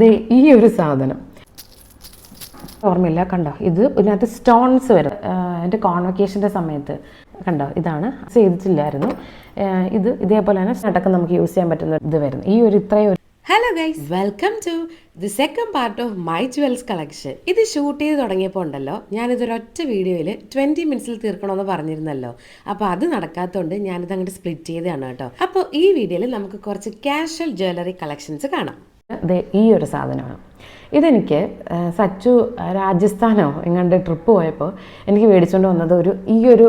ദേ ഈ ഒരു സാധനം ഓർമ്മയില്ല, കണ്ടോ? ഇത് ഇതിനകത്ത് സ്റ്റോൺസ് വരും. എൻ്റെ കോൺവക്കേഷൻ്റെ സമയത്ത് കണ്ടോ, ഇതാണ് ചെയ്തിട്ടില്ലായിരുന്നു. ഇത് ഇതേപോലെ തന്നെ അടക്കം നമുക്ക് യൂസ് ചെയ്യാൻ പറ്റുന്ന ഇത് വരുന്നു. ഈ ഒരു ഇത്രയും. Hello guys, welcome to the second part of my jewels collection. ഇത് ഷൂട്ട് ചെയ്ത് തുടങ്ങിയപ്പോൾ ഉണ്ടല്ലോ, ഞാനിതൊരൊറ്റ വീഡിയോയിൽ 20 മിനിറ്റ്സിൽ തീർക്കണമെന്ന് പറഞ്ഞിരുന്നല്ലോ. അപ്പോൾ അത് നടക്കാത്തതുകൊണ്ട് ഞാനിത് അങ്ങോട്ട് സ്പ്ലിറ്റ് ചെയ്തതാണ് കേട്ടോ. അപ്പോൾ ഈ വീഡിയോയിൽ നമുക്ക് കുറച്ച് കാഷ്വൽ ജ്വല്ലറി കളക്ഷൻസ് കാണാം. ഈ ഒരു സാധനമാണ്. ഇതെനിക്ക് സച്ചു രാജസ്ഥാനോ എങ്ങാണ്ട് ട്രിപ്പ് പോയപ്പോൾ എനിക്ക് മേടിച്ചുകൊണ്ട് വന്നത് ഈ ഒരു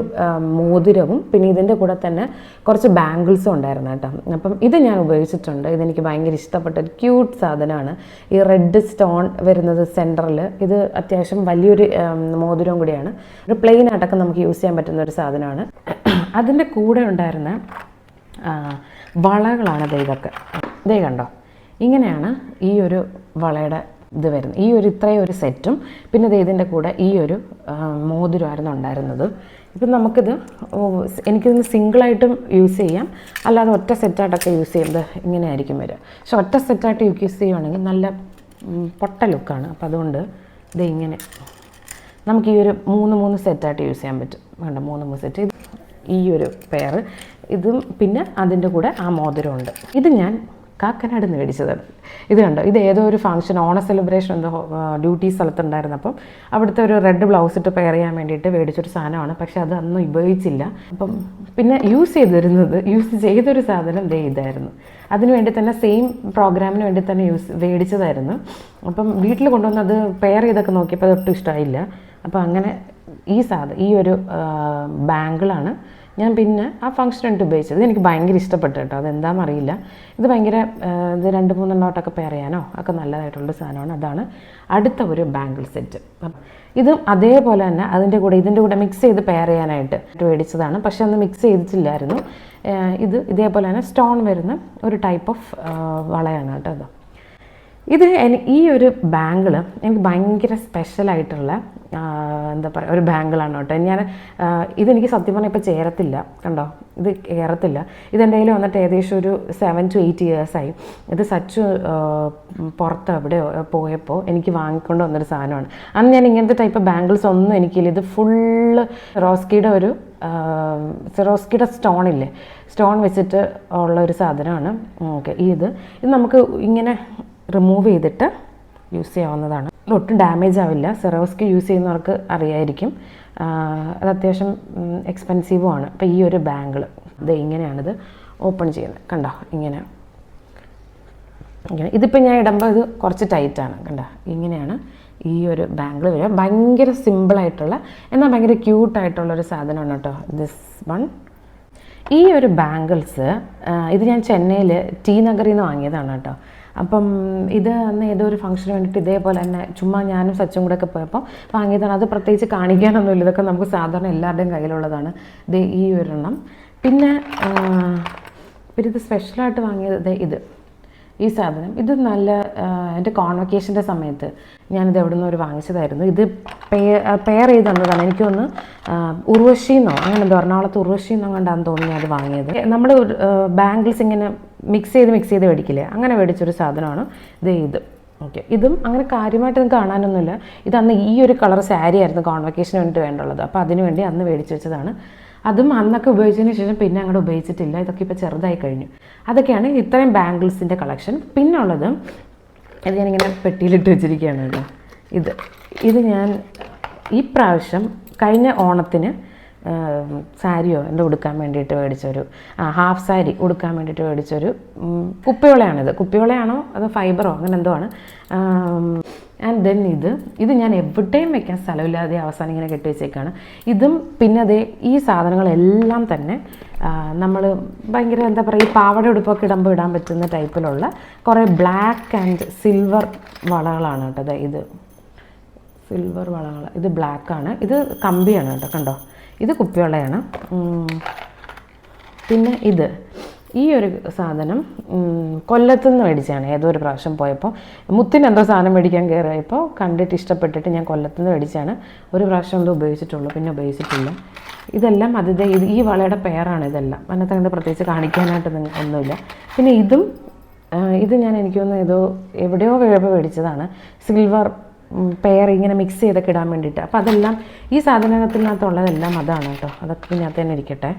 മോതിരവും പിന്നെ ഇതിൻ്റെ കൂടെ തന്നെ കുറച്ച് ബാംഗിൾസും ഉണ്ടായിരുന്നു കേട്ടോ. അപ്പം ഇത് ഞാൻ ഉപയോഗിച്ചിട്ടുണ്ട്. ഇതെനിക്ക് ഭയങ്കര ഇഷ്ടപ്പെട്ട ഒരു ക്യൂട്ട് സാധനമാണ്. ഈ റെഡ് സ്റ്റോൺ വരുന്നത് സെൻറ്ററിൽ. ഇത് അത്യാവശ്യം വലിയൊരു മോതിരവും കൂടിയാണ്. ഒരു പ്ലെയിൻ ആയിട്ടൊക്കെ നമുക്ക് യൂസ് ചെയ്യാൻ പറ്റുന്ന ഒരു സാധനമാണ്. അതിൻ്റെ കൂടെ ഉണ്ടായിരുന്ന വളകളാണ് ഇതൊക്കെ. ഇതേ കണ്ടോ, ഇങ്ങനെയാണ് ഈ ഒരു വളയുടെ ഇത് വരുന്നത്. ഈ ഒരു ഇത്രയും ഒരു സെറ്റും പിന്നെ ഇതിൻ്റെ കൂടെ ഈ ഒരു മോതിരമായിരുന്നു ഉണ്ടായിരുന്നത്. ഇപ്പം നമുക്കിത് എനിക്കിന്ന് സിംഗിളായിട്ടും യൂസ് ചെയ്യാം, അല്ലാതെ ഒറ്റ സെറ്റായിട്ടൊക്കെ യൂസ് ചെയ്യുന്നത് ഇങ്ങനെ ആയിരിക്കും വരിക. പക്ഷെ ഒറ്റ സെറ്റായിട്ട് യൂസ് ചെയ്യുകയാണെങ്കിൽ നല്ല പൊട്ട ലുക്കാണ്. അപ്പം അതുകൊണ്ട് ഇത് ഇങ്ങനെ നമുക്ക് ഈ ഒരു മൂന്ന് സെറ്റായിട്ട് യൂസ് ചെയ്യാൻ പറ്റും. വേണ്ട, 3 സെറ്റ്. ഇത് ഈ ഒരു പെയർ, ഇതും പിന്നെ അതിൻ്റെ കൂടെ ആ മോതിരമുണ്ട്. ഇത് ഞാൻ കാക്കനാട് നിന്ന് മേടിച്ചതാണ്. ഇത് കണ്ടോ, ഇത് ഏതോ ഒരു ഫംഗ്ഷൻ, ഓണ സെലിബ്രേഷൻ എന്തോ ഡ്യൂട്ടി സ്ഥലത്തുണ്ടായിരുന്നപ്പോൾ അവിടുത്തെ ഒരു റെഡ് ബ്ലൗസ് ഇട്ട് പെയർ ചെയ്യാൻ വേണ്ടിയിട്ട് മേടിച്ചൊരു സാധനമാണ്. പക്ഷേ അത് അന്നും ഉപയോഗിച്ചില്ല. അപ്പം പിന്നെ യൂസ് ചെയ്തൊരു സാധനം ഇതായിരുന്നു. അതിന് വേണ്ടി തന്നെ സെയിം പ്രോഗ്രാമിന് വേണ്ടി തന്നെ മേടിച്ചതായിരുന്നു. അപ്പം വീട്ടിൽ കൊണ്ടുവന്ന് അത് പെയർ ചെയ്തൊക്കെ നോക്കിയപ്പോൾ അതൊട്ടും ഇഷ്ടമായില്ല. അപ്പോൾ അങ്ങനെ ഈ ഒരു ബാങ്കിളാണ് ഞാൻ പിന്നെ ആ ഫംഗ്ഷൻ വേണ്ടി ഉപയോഗിച്ചത്. ഇതെനിക്ക് ഭയങ്കര ഇഷ്ടപ്പെട്ടു കേട്ടോ. അതെന്താണെന്നറിയില്ല. ഇത് ഭയങ്കര ഇത് 2-3 എണ്ണോട്ടൊക്കെ പെയർ ചെയ്യാനോ ഒക്കെ നല്ലതായിട്ടുള്ള സാധനമാണ്. അതാണ് അടുത്ത ഒരു ബാംഗിൾ സെറ്റ്. ഇതും അതേപോലെ തന്നെ ഇതിൻ്റെ കൂടെ മിക്സ് ചെയ്ത് പെയർ ചെയ്യാനായിട്ട് മേടിച്ചതാണ്. പക്ഷെ അന്ന് മിക്സ് ചെയ്തിട്ടില്ലായിരുന്നു. ഇതേപോലെ തന്നെ സ്റ്റോൺ വരുന്ന ഒരു ടൈപ്പ് ഓഫ് വളയാണ് കേട്ടോ. ഈ ഒരു ബാങ്കിൾ എനിക്ക് ഭയങ്കര സ്പെഷ്യലായിട്ടുള്ള എന്താ പറയുക ഒരു ബാങ്കിളാണ് കേട്ടോ. ഇതെനിക്ക് സത്യം പറഞ്ഞാൽ ഇപ്പോൾ ചേരത്തില്ല. കണ്ടോ, ഇത് കയറത്തില്ല. ഇതെൻ്റെ കയ്യിൽ വന്നിട്ട് ഏകദേശം ഒരു 7 to 8 ഇയേഴ്സായി. ഇത് സച്ചു പുറത്ത് എവിടെ പോയപ്പോൾ എനിക്ക് വാങ്ങിക്കൊണ്ട് വന്നൊരു സാധനമാണ്. അന്ന് ഞാൻ ഇങ്ങനത്തെ ടൈപ്പ് ബാങ്കിൾസ് ഒന്നും എനിക്കില്ല. ഇത് ഫുള്ള് സിറോസ്കിയുടെ സ്റ്റോൺ വെച്ചിട്ട് ഉള്ള ഒരു സാധനമാണ്. ഓക്കെ, ഇത് നമുക്ക് ഇങ്ങനെ റിമൂവ് ചെയ്തിട്ട് യൂസ് ചെയ്യാവുന്നതാണ്. ഒട്ടും ഡാമേജ് ആവില്ല. സിറോസ്കി യൂസ് ചെയ്യുന്നവർക്ക് അറിയായിരിക്കും. അത് അത്യാവശ്യം എക്സ്പെൻസീവുമാണ്. അപ്പോൾ ഈ ഒരു ബാങ്കിൾ ഇങ്ങനെയാണിത് ഓപ്പൺ ചെയ്യുന്നത്. കണ്ടോ, ഇങ്ങനെ ഇതിപ്പോൾ ഞാൻ ഇടുമ്പോൾ ഇത് കുറച്ച് ടൈറ്റാണ്. കണ്ടോ, ഇങ്ങനെയാണ് ഈ ഒരു ബാങ്കിൾ വരിക. ഭയങ്കര സിമ്പിളായിട്ടുള്ള എന്നാൽ ഭയങ്കര ക്യൂട്ടായിട്ടുള്ളൊരു സാധനമാണ് കേട്ടോ ദിസ് വൺ. ഈ ഒരു ബാങ്കിൾസ് ഇത് ഞാൻ ചെന്നൈയിൽ ടി നഗറിൽ നിന്ന് വാങ്ങിയതാണ് കേട്ടോ. അപ്പം ഇത് അന്ന് ഏതോ ഒരു ഫംഗ്ഷന് വേണ്ടിയിട്ട് ഇതേപോലെ തന്നെ ചുമ്മാ ഞാനും സച്ചും കൂടെ ഒക്കെ പോയപ്പോൾ വാങ്ങിയതാണ്. അത് പ്രത്യേകിച്ച് കാണിക്കാനൊന്നുമില്ല. ഇതൊക്കെ നമുക്ക് സാധാരണ എല്ലാവരുടെയും കയ്യിലുള്ളതാണ്. ഈ ഒരെണ്ണം. പിന്നെ ഇത് സ്പെഷ്യലായിട്ട് വാങ്ങിയത് ഈ സാധനം. ഇത് നല്ല എൻ്റെ കോൺവക്കേഷൻ്റെ സമയത്ത് ഞാനിത് എവിടെ നിന്ന് വാങ്ങിച്ചതായിരുന്നു. ഇത് പെയർ ചെയ്ത് തന്നതാണ്. എനിക്കൊന്ന് ഉർവശിന്നോ അങ്ങനെ എന്തോ, എറണാകുളത്ത് ഉർവശിന്നോ കണ്ടാന്ന് തോന്നി അത് വാങ്ങിയത്. നമ്മൾ ബാംഗിൾസ് ഇങ്ങനെ മിക്സ് ചെയ്ത് മേടിക്കില്ലേ, അങ്ങനെ മേടിച്ചൊരു സാധനമാണ് ഇത്. ഓക്കെ, ഇതും അങ്ങനെ കാര്യമായിട്ടൊന്നും കാണാനൊന്നുമില്ല. ഇതന്ന് ഈ ഒരു കളർ സാരി ആയിരുന്നു കോൺവക്കേഷന് വേണ്ടിയിട്ട് വേണ്ടുള്ളത്. അപ്പോൾ അതിന് വേണ്ടി അന്ന് മേടിച്ച് വെച്ചതാണ്. അതും അന്നൊക്കെ ഉപയോഗിച്ചതിന് ശേഷം പിന്നെ അങ്ങോട്ട് ഉപയോഗിച്ചിട്ടില്ല. ഇതൊക്കെ ഇപ്പോൾ ചെറുതായി കഴിഞ്ഞു. അതൊക്കെയാണ് ഇത്രയും ബാംഗിൾസിൻ്റെ കളക്ഷൻ. പിന്നെ ഉള്ളത് ഇത് ഞാനിങ്ങനെ പെട്ടിയിലിട്ട് വെച്ചിരിക്കുകയാണ് കേട്ടോ. ഇത് ഞാൻ ഈ പ്രാവശ്യം കഴിഞ്ഞ ഓണത്തിന് സാരിയോ എൻ്റെ ഉടുക്കാൻ വേണ്ടിയിട്ട് മേടിച്ചൊരു ഹാഫ് സാരി ഉടുക്കാൻ വേണ്ടിയിട്ട് മേടിച്ചൊരു കുപ്പിവളയാണിത്. കുപ്പിവളയാണോ അതോ ഫൈബറോ അങ്ങനെ എന്തോ ആണ്. ആൻഡ് ദെൻ ഇത് ഞാൻ എവിടെയും വെക്കാൻ സ്ഥലമില്ലാതെ അവസാനം ഇങ്ങനെ കെട്ടി വെച്ചേക്കാണ്. ഇതും പിന്നെ ഈ സാധനങ്ങളെല്ലാം തന്നെ നമ്മൾ ഭയങ്കര എന്താ പറയുക, ഈ പാവട ഉടുപ്പൊക്കെ ഇടുമ്പോൾ ഇടാൻ പറ്റുന്ന ടൈപ്പിലുള്ള കുറേ ബ്ലാക്ക് ആൻഡ് സിൽവർ വളകളാണ് കേട്ടോ. ഇത് സിൽവർ വളകൾ, ഇത് ബ്ലാക്കാണ്, ഇത് കമ്പിയാണ് കേട്ടോ. കണ്ടോ, ഇത് കുപ്പിവളയാണ്. പിന്നെ ഈ ഒരു സാധനം കൊല്ലത്തുനിന്ന് മേടിച്ചാണ്. ഏതോ ഒരു പ്രാവശ്യം പോയപ്പോൾ മുത്തിന് എന്തോ സാധനം മേടിക്കാൻ കയറിയപ്പോൾ കണ്ടിട്ട് ഇഷ്ടപ്പെട്ടിട്ട് ഞാൻ കൊല്ലത്തുനിന്ന് മേടിച്ചാണ്. ഒരു പ്രാവശ്യം എന്തോ ഉപയോഗിച്ചിട്ടുള്ളൂ, പിന്നെ ഉപയോഗിച്ചിട്ടില്ല. ഇതെല്ലാം ഈ വളയുടെ പെയറാണ്. ഇതെല്ലാം അതിനകത്ത് പ്രത്യേകിച്ച് കാണിക്കാനായിട്ട് ഒന്നുമില്ല. പിന്നെ ഇത് എനിക്ക് തോന്നുന്നു ഏതോ എവിടെയോ മേടിച്ചതാണ്. സിൽവർ പെയർ ഇങ്ങനെ മിക്സ് ചെയ്തൊക്കെ ഇടാൻ വേണ്ടിയിട്ട്. അപ്പോൾ അതെല്ലാം ഈ സാധനത്തിനകത്തുള്ളതെല്ലാം അതാണ് കേട്ടോ. അതൊക്കെ ഇതിനകത്ത് തന്നെ ഇരിക്കട്ടെ.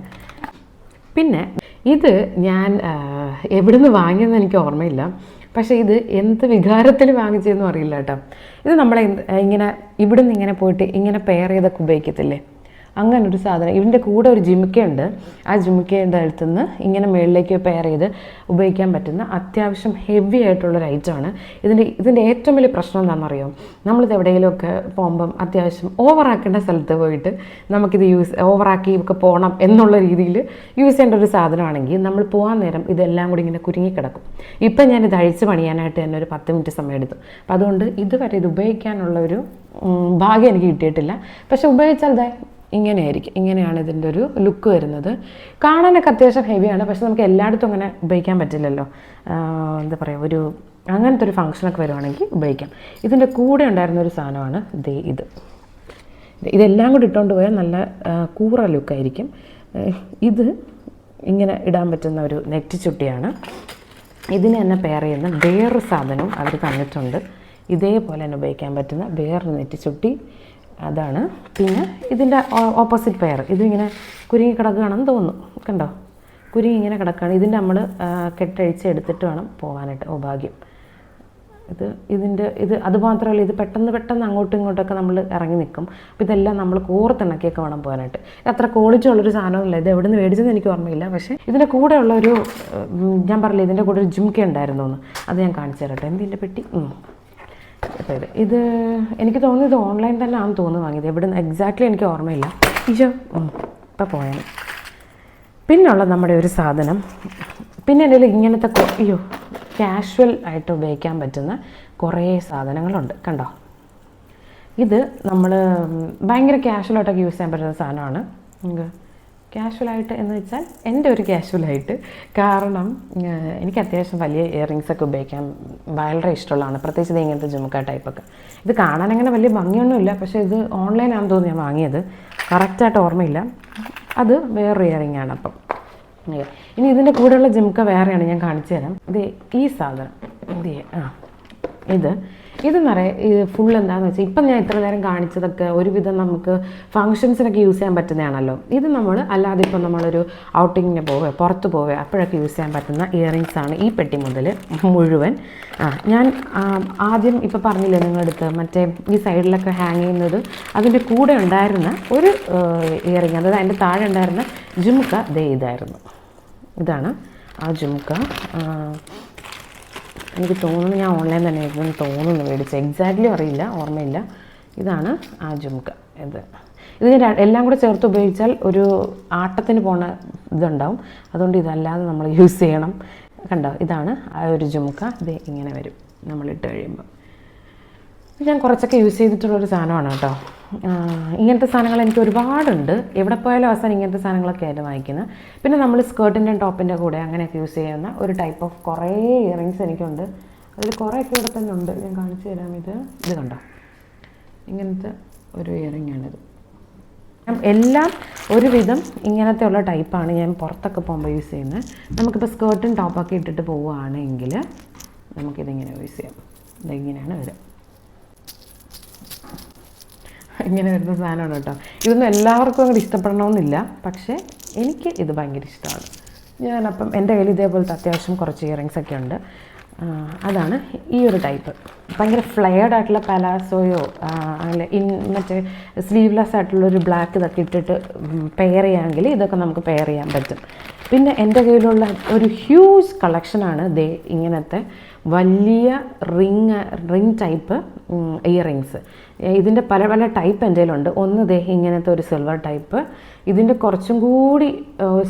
പിന്നെ ഇത് ഞാൻ എവിടുന്ന് വാങ്ങിയെന്ന് എനിക്ക് ഓർമ്മയില്ല. പക്ഷേ ഇത് എന്ത് വികാരത്തിൽ വാങ്ങിച്ചതെന്നും അറിയില്ല കേട്ടോ. ഇത് നമ്മളെ ഇങ്ങനെ ഇവിടുന്ന് ഇങ്ങനെ പോയിട്ട് ഇങ്ങനെ പെയർ ചെയ്തൊക്കെ ഉപയോഗിക്കത്തില്ലേ, അങ്ങനൊരു സാധനം. ഇതിൻ്റെ കൂടെ ഒരു ജിമിക്കയുണ്ട്. ആ ജിമിക്കയുടെ അടുത്തുനിന്ന് ഇങ്ങനെ മുകളിലേക്ക് പെയർ ചെയ്ത് ഉപയോഗിക്കാൻ പറ്റുന്ന അത്യാവശ്യം ഹെവി ആയിട്ടുള്ളൊരു ഐറ്റമാണ്. ഇതിൻ്റെ ഏറ്റവും വലിയ പ്രശ്നം എന്താണെന്നറിയോ, നമ്മളിത് എവിടെയെങ്കിലുമൊക്കെ പോകുമ്പം അത്യാവശ്യം ഓവറാക്കേണ്ട സ്ഥലത്ത് പോയിട്ട് നമുക്കിത് ഓവറാക്കി ഒക്കെ പോകണം എന്നുള്ള രീതിയിൽ യൂസ് ചെയ്യേണ്ട ഒരു സാധനമാണെങ്കിൽ നമ്മൾ പോകാൻ നേരം ഇതെല്ലാം കൂടി ഇങ്ങനെ കുരുങ്ങിക്കിടക്കും. ഇപ്പം ഞാനിത് അഴിച്ച് പണിയാനായിട്ട് തന്നെ ഒരു 10 മിനിറ്റ് സമയം എടുത്തു. അപ്പം അതുകൊണ്ട് ഇതുവരെ ഇത് ഉപയോഗിക്കാനുള്ളൊരു ഭാഗ്യം എനിക്ക് കിട്ടിയിട്ടില്ല. പക്ഷെ ഉപയോഗിച്ചാൽ ഇങ്ങനെയായിരിക്കും. ഇങ്ങനെയാണ് ഇതിൻ്റെ ഒരു ലുക്ക് വരുന്നത്. കാണാനൊക്കെ അത്യാവശ്യം ഹെവിയാണ്. പക്ഷെ നമുക്ക് എല്ലായിടത്തും അങ്ങനെ ഉപയോഗിക്കാൻ പറ്റില്ലല്ലോ. എന്താ പറയുക, അങ്ങനത്തെ ഒരു ഫങ്ഷനൊക്കെ വരുവാണെങ്കിൽ ഉപയോഗിക്കാം. ഇതിൻ്റെ കൂടെ ഉണ്ടായിരുന്ന ഒരു സാധനമാണ് ഇതെല്ലാം കൂടി ഇട്ടുകൊണ്ട് പോയാൽ നല്ല കൂറ ലുക്കായിരിക്കും. ഇത് ഇങ്ങനെ ഇടാൻ പറ്റുന്ന ഒരു നെറ്റിച്ചുട്ടിയാണ്. ഇതിന് തന്നെ പെയർ ചെയ്യുന്ന വേറൊരു സാധനവും അവർ തന്നിട്ടുണ്ട്. ഇതേപോലെ തന്നെ ഉപയോഗിക്കാൻ പറ്റുന്ന വേറൊരു നെറ്റിച്ചുട്ടി, അതാണ്. പിന്നെ ഇതിൻ്റെ ഓപ്പോസിറ്റ് പെയർ ഇതിങ്ങനെ കുരുങ്ങി കിടക്കുകയാണെന്ന് തോന്നുന്നു. കണ്ടോ, കുരുങ്ങി ഇങ്ങനെ കിടക്കുകയാണ്. ഇതിൻ്റെ നമ്മൾ കെട്ടഴിച്ച് എടുത്തിട്ട് വേണം പോകാനായിട്ട്. ഭാഗ്യം. ഇത് അതുമാത്രമല്ല, ഇത് പെട്ടെന്ന് അങ്ങോട്ടും ഇങ്ങോട്ടൊക്കെ നമ്മൾ ഇറങ്ങി നിൽക്കും. അപ്പോൾ ഇതെല്ലാം നമ്മൾ കോർത്തിണക്കിയൊക്കെ വേണം പോകാനായിട്ട്. അത്ര ക്വാളിറ്റി ഉള്ളൊരു സാധനമൊന്നുമില്ല. ഇത് എവിടെ നിന്ന് മേടിച്ചതെന്ന് എനിക്ക് ഓർമ്മയില്ല. പക്ഷേ ഇതിൻ്റെ കൂടെ ഉള്ളൊരു ഞാൻ പറഞ്ഞില്ല, ഇതിൻ്റെ കൂടെ ഒരു ജിംക ഉണ്ടായിരുന്നു എന്ന്, അത് ഞാൻ കാണിച്ചു തരട്ടെ. എന്തിൻ്റെ പെട്ടി. അപ്പോൾ ഇത് എനിക്ക് തോന്നുന്നു ഇത് ഓൺലൈൻ തന്നെ ആണെന്ന് തോന്നുന്നു വാങ്ങിയത്. എവിടെ നിന്ന് എക്സാക്ട്ലി എനിക്ക് ഓർമ്മയില്ല. ഇപ്പം പോയാണ്. പിന്നുള്ള നമ്മുടെ ഒരു സാധനം, പിന്നെ എൻ്റെ ഇങ്ങനത്തെ കാഷ്വൽ ആയിട്ട് ഉപയോഗിക്കാൻ പറ്റുന്ന കുറേ സാധനങ്ങളുണ്ട്. കണ്ടോ, ഇത് നമ്മൾ ഭയങ്കര കാഷ്വലായിട്ടൊക്കെ യൂസ് ചെയ്യാൻ പറ്റുന്ന സാധനമാണ്. കാഷ്വലായിട്ട് എന്ന് വെച്ചാൽ എൻ്റെ ഒരു കാഷ്വലായിട്ട്, കാരണം എനിക്ക് അത്യാവശ്യം വലിയ ഇയറിങ്സൊക്കെ ഉപയോഗിക്കാൻ വളരെ ഇഷ്ടമുള്ളതാണ്. പ്രത്യേകിച്ച് ഇത് ഇങ്ങനത്തെ ജുമുക്ക ടൈപ്പൊക്കെ. ഇത് കാണാൻ അങ്ങനെ വലിയ ഭംഗിയൊന്നുമില്ല. പക്ഷേ ഇത് ഓൺലൈനാണെന്ന് തോന്നുന്നു ഞാൻ വാങ്ങിയത്. കറക്റ്റായിട്ട് ഓർമ്മയില്ല. അത് വേറൊരു ഇയറിംഗ് ആണ്. അപ്പം ഇനി ഇതിൻ്റെ കൂടെയുള്ള ജുമുക്ക വേറെയാണ്, ഞാൻ കാണിച്ചു തരാം. ഈ സാധനം ഇത് ഫുൾ എന്താണെന്ന് വെച്ചാൽ ഇപ്പം ഞാൻ ഇത്ര നേരം കാണിച്ചതൊക്കെ ഒരുവിധം നമുക്ക് ഫങ്ഷൻസിനൊക്കെ യൂസ് ചെയ്യാൻ പറ്റുന്നതാണല്ലോ. ഇത് നമ്മൾ അല്ലാതെ ഇപ്പം നമ്മളൊരു ഔട്ടിങ്ങിന് പോവുക, പുറത്ത് പോവുക, അപ്പോഴൊക്കെ യൂസ് ചെയ്യാൻ പറ്റുന്ന ഇയറിങ്സ് ആണ് ഈ പെട്ടി മുതൽ മുഴുവൻ. ഞാൻ ആദ്യം ഇപ്പം പറഞ്ഞില്ലേ നിങ്ങളടുത്ത്, മറ്റേ ഈ സൈഡിലൊക്കെ ഹാങ് ചെയ്യുന്നത്, അതിൻ്റെ കൂടെ ഉണ്ടായിരുന്ന ഒരു ഇയറിങ്, അതായത് അതിൻ്റെ താഴെ ഉണ്ടായിരുന്ന ജുമുക്ക ഇതാണ് ആ ജുമുക്ക. എനിക്ക് തോന്നുന്നു ഞാൻ ഓൺലൈൻ തന്നെ ആയിരുന്നു തോന്നുന്നു മേടിച്ച്, എക്സാക്ട്ലി അറിയില്ല, ഓർമ്മയില്ല. ഇതാണ് ആ ജുമുക്ക. ഇത് ഞാൻ എല്ലാം കൂടെ ചേർത്ത് ഉപയോഗിച്ചാൽ ഒരു ആട്ടത്തിന് പോണ ഇതുണ്ടാവും. അതുകൊണ്ട് ഇതല്ലാതെ നമ്മൾ യൂസ് ചെയ്യണം. കണ്ടോ, ഇതാണ് ആ ഒരു ജുമുക്ക. ഇങ്ങനെ വരും നമ്മളിട്ട് കഴിയുമ്പോൾ. ഞാൻ കുറച്ചൊക്കെ യൂസ് ചെയ്തിട്ടുള്ളൊരു സാധനമാണ് കേട്ടോ. ഇങ്ങനത്തെ സാധനങ്ങൾ എനിക്ക് ഒരുപാടുണ്ട്. എവിടെ പോയാലും അവസാനം ഇങ്ങനത്തെ സാധനങ്ങളൊക്കെ ആയിട്ട് വാങ്ങിക്കുന്നത്. പിന്നെ നമ്മൾ സ്കേർട്ടിൻ്റെ ടോപ്പിൻ്റെ കൂടെ അങ്ങനെയൊക്കെ യൂസ് ചെയ്യുന്ന ഒരു ടൈപ്പ് ഓഫ് കുറേ ഇയറിങ്സ് എനിക്കുണ്ട്. അതിൽ കുറേയൊക്കെ ഇവിടെ തന്നെ ഉണ്ട്. ഞാൻ കാണിച്ചു തരാം. ഇത് കണ്ടോ, ഇങ്ങനത്തെ ഒരു ഇയറിങ്ങാണിത്. എല്ലാം ഒരുവിധം ഇങ്ങനത്തെ ഉള്ള ടൈപ്പാണ് ഞാൻ പുറത്തൊക്കെ പോകുമ്പോൾ യൂസ് ചെയ്യുന്നത്. നമുക്കിപ്പോൾ സ്കേർട്ടും ടോപ്പൊക്കെ ഇട്ടിട്ട് പോവുകയാണെങ്കിൽ നമുക്കിതിങ്ങനെ യൂസ് ചെയ്യാം. ഇതെങ്ങനെയാണ് വരിക, ഇങ്ങനെ വരുന്ന സാധനമാണ് കേട്ടോ. ഇതൊന്നും എല്ലാവർക്കും അങ്ങോട്ട് ഇഷ്ടപ്പെടണമെന്നില്ല, പക്ഷേ എനിക്ക് ഇത് ഭയങ്കര ഇഷ്ടമാണ്. ഞാനപ്പം എൻ്റെ കയ്യിൽ ഇതേപോലത്തെ അത്യാവശ്യം കുറച്ച് ഇയറിങ്സൊക്കെ ഉണ്ട്. അതാണ് ഈ ഒരു ടൈപ്പ്. ഭയങ്കര ഫ്ലെയർഡ് ആയിട്ടുള്ള പലാസോയോ അങ്ങനെ മറ്റേ സ്ലീവ്ലെസ് ആയിട്ടുള്ളൊരു ബ്ലാക്ക് ഇതൊക്കെ ഇട്ടിട്ട് പെയർ ചെയ്യുകയാണെങ്കിൽ ഇതൊക്കെ നമുക്ക് പെയർ ചെയ്യാൻ പറ്റും. പിന്നെ എൻ്റെ കയ്യിലുള്ള ഒരു ഹ്യൂജ് കളക്ഷനാണ് ഇങ്ങനത്തെ വലിയ റിങ് ടൈപ്പ് ഇയറിങ്സ്. ഇതിൻ്റെ പല പല ടൈപ്പ് എൻ്റെ കയ്യിലുണ്ട്. ഒന്ന് ഇങ്ങനത്തെ ഒരു സിൽവർ ടൈപ്പ്, ഇതിൻ്റെ കുറച്ചും കൂടി